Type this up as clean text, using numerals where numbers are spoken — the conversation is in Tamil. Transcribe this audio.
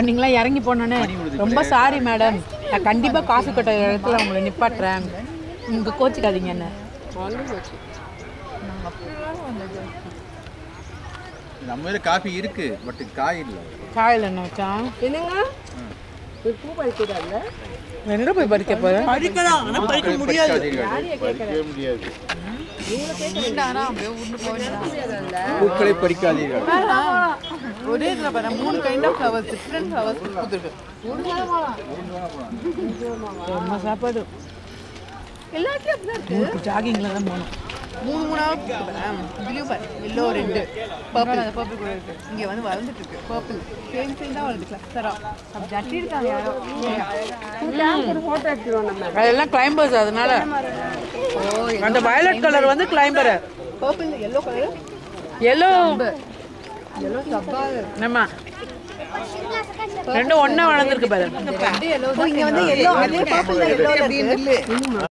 நீங்களாம் இறங்கி போனோன்னே ரொம்ப சாரி மேடம், நான் கண்டிப்பாக காசு கட்ட இடத்துல உங்களை நிப்பாட்டுறேன், இங்கே கோச்சிக்காதீங்க என்ன. நம்ம காஃபி இருக்கு, பட் காய் இல்லை. காயில் என்ன வச்சா என்னங்க பூ பறிக்கிறாங்க. எங்கே போய் பறிக்க போகிறேன்? பறிக்கலாம், ஆனால் பறிக்க முடியாது. பூக்களை பறிக்காதீர்கள். ஒரே இதில் பாரு 3 kind of flowers, different flowers கொடுத்துருக்கு. ரொம்ப சாப்பாடு எல்லாத்துலேயும் அப்படி தான் இருக்குது. ஜாகிங்கில் தான் போகணும். 3 இதுலேயும் பாரு எல்லோ ரெட்டு பர்பிள், அந்த பர்பிள் கூட இருக்குது. இங்கே வந்து வளர்ந்துட்டு இருக்கு பர்பிள், சேம் தான் வளர்ந்து கிளஸ்டராக அப்படி ஜட்டிருக்காங்க யாரோ. ஃபோட்டோ எடுத்துருவோம் நம்ம. அதெல்லாம் கிளைம்பர்ஸ், அதனால அந்த வயலட் கலர் வந்து climber, purple yellow colour, yellow yellow சப்பா. நம்ம ரெண்டும் ஒன்றா வளர்ந்துருக்கு பாரு. இங்கே வந்து எல்லோ, அதே பர்பிள் தான் எல்லோ.